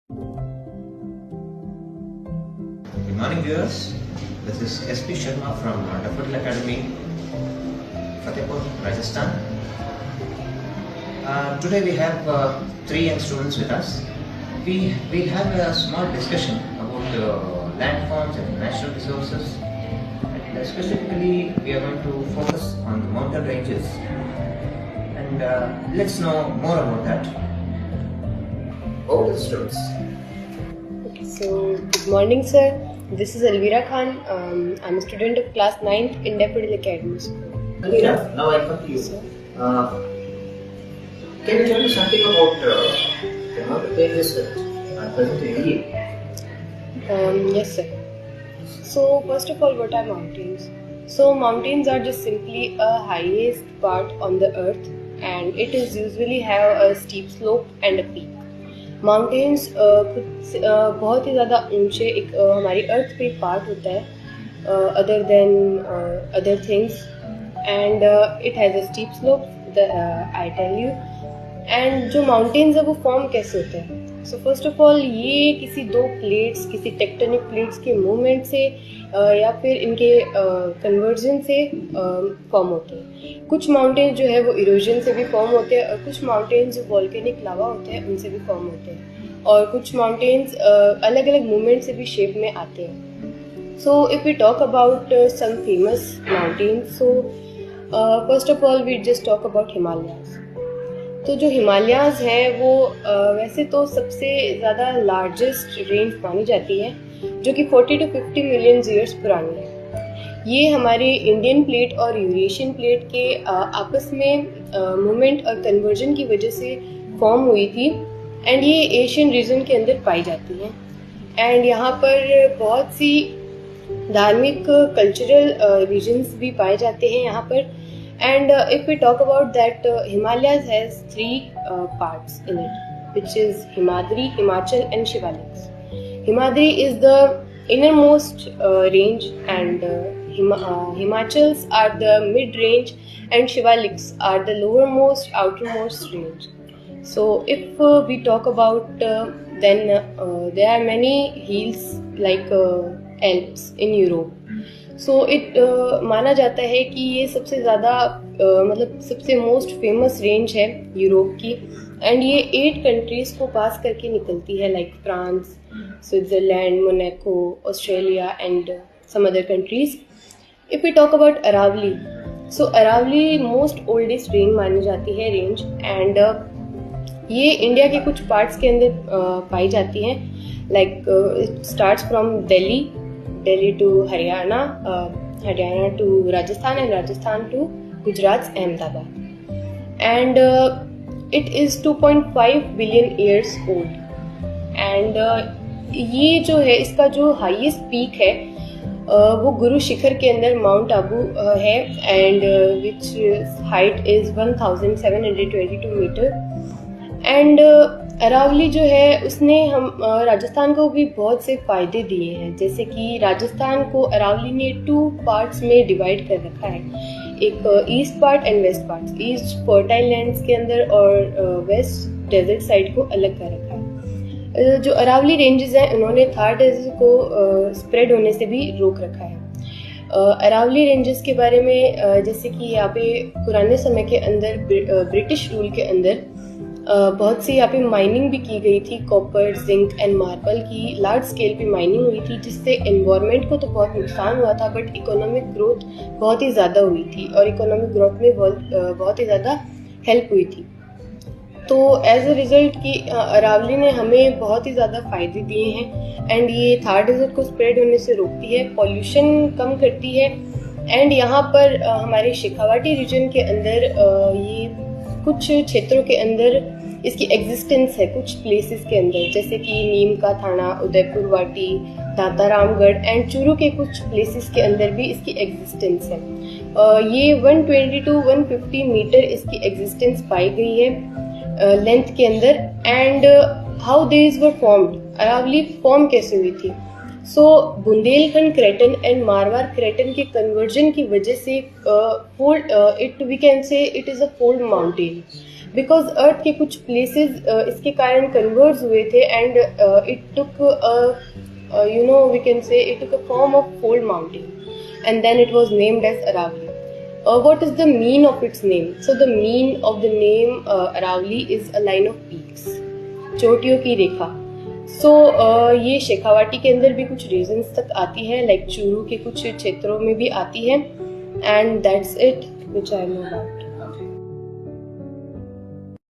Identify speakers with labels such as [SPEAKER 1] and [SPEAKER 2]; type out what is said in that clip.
[SPEAKER 1] Good morning, viewers. This is SP Sharma from Daffodil Academy, Fatehpur, Rajasthan. Today we have three young students with us. We'll have a small discussion about land forms and natural resources. And specifically, we are going to focus on the mountain ranges. And let's know more about that. Over to the students.
[SPEAKER 2] Okay, so good morning, sir. This is Alvira Khan. I'm a student of class 9th in Daffodil Academy School.
[SPEAKER 1] Alvira, now I come to you. Can you tell me something about the mountain ranges that are present in India?
[SPEAKER 2] Yes, sir. So first of all, what are mountains? So mountains are just simply a highest part on the earth, and it is usually have a steep slope and a peak. Mountains बहुत ही ज़्यादा ऊंचे एक हमारी अर्थ पे part होता है other than other things and it has a steep slope I tell you. And जो mountains है वो फॉर्म कैसे होते हैं? सो फर्स्ट ऑफ ऑल ये किसी दो प्लेट्स, किसी टेक्टोनिक प्लेट्स के मूवमेंट से या फिर इनके कन्वर्जन से फॉर्म होते हैं. कुछ माउंटेन्स जो है वो इरोजन से भी फॉर्म होते हैं और कुछ माउंटेन्स जो वॉल्केनिक लावा होते हैं उनसे भी फॉर्म होते हैं और कुछ माउंटेन्स अलग अलग मूवमेंट से भी शेप में आते हैं. So if we talk about some famous mountains, so first of all we just talk about Himalayas. तो जो हिमालयाज हैं वो वैसे तो सबसे ज़्यादा लार्जेस्ट रेंज मानी जाती है जो कि 40 to 50 मिलियन ईयर्स पुरानी है. ये हमारे इंडियन प्लेट और यूरेशियन प्लेट के आपस में मूवमेंट और कन्वर्जन की वजह से फॉर्म हुई थी एंड ये एशियन रीजन के अंदर पाई जाती हैं. एंड यहाँ पर बहुत सी धार्मिक कल्चरल रीजन्स भी पाए जाते हैं यहाँ पर. And if we talk about that, Himalayas has three parts in it, which is Himadri, Himachal and Shivaliks. Himadri is the innermost range and Himachals are the mid-range and Shivaliks are the lowermost, outermost range. So if we talk about then there are many hills like Alps in Europe. So it माना जाता है कि ये सबसे ज़्यादा मतलब सबसे most famous range है यूरोप की एंड ये 8 कंट्रीज़ को पास करके निकलती है like France, Switzerland, Monaco, Australia and some other countries. If we talk about Aravalli, so Aravalli most oldest range मानी जाती है रेंज एंड ये इंडिया के कुछ पार्ट्स के अंदर पाई जाती हैं like it starts from Delhi to Haryana, Haryana to Rajasthan and Rajasthan to Gujarat's Ahmedabad. And it is 2.5 billion years old. And ये जो है इसका जो हाईएस्ट पीक है वो गुरु शिखर के अंदर माउंट आबू है and which height is 1722 metre. And Aravalli जो है उसने हम राजस्थान को भी बहुत से फ़ायदे दिए हैं. जैसे कि राजस्थान को अरावली ने 2 पार्ट्स में डिवाइड कर रखा है, एक east part and west part. East fertile lands के अंदर और वेस्ट डेजर्ट साइड को अलग कर रखा है. जो अरावली रेंजेस हैं उन्होंने थार डेजर्ट को स्प्रेड होने से भी रोक रखा है. अरावली रेंजेस के बारे में जैसे कि यहाँ पे पुराने समय के अंदर ब्रिटिश रूल के अंदर बहुत सी यहाँ पे माइनिंग भी की गई थी. कॉपर, जिंक एंड मार्बल की लार्ज स्केल पे माइनिंग हुई थी जिससे एनवायरनमेंट को तो बहुत नुकसान हुआ था बट इकोनॉमिक ग्रोथ बहुत ही ज़्यादा हुई थी और इकोनॉमिक ग्रोथ में बहुत ही ज़्यादा हेल्प हुई थी. तो एज अ रिज़ल्ट कि अरावली ने हमें बहुत ही ज़्यादा फ़ायदे दिए हैं एंड ये थार डेजर्ट को स्प्रेड होने से रोकती है, पॉल्यूशन कम करती है एंड यहाँ पर हमारे शेखावाटी रीजन के अंदर ये कुछ क्षेत्रों के अंदर इसकी एग्जिस्टेंस है कुछ प्लेसेस के अंदर जैसे कि नीम का थाना, उदयपुर वाटी, दातारामगढ़ एंड चूरू के कुछ प्लेसेस के अंदर भी इसकी एग्जिस्टेंस है. ये 120 to 150 मीटर इसकी एग्जिस्टेंस पाई गई है लेंथ के अंदर. And how these were formed, Aravalli form कैसे हुई थी? So Bundelkhand craton and Marwar craton के कन्वर्जन की वजह से fold it we can say it is a fold mountain because earth के कुछ प्लेसेस इसके कारण कन्वर्ज हुए थे and it took we can say it took a form of fold mountain and then it was named as Aravali. What is the mean of its name? So the mean of the name Aravali is a line of peaks, चोटियों की रेखा. So ये शेखावाटी के अंदर भी कुछ regions तक आती है, लाइक चूरू के कुछ क्षेत्रों में भी आती है, and that's it which I know about.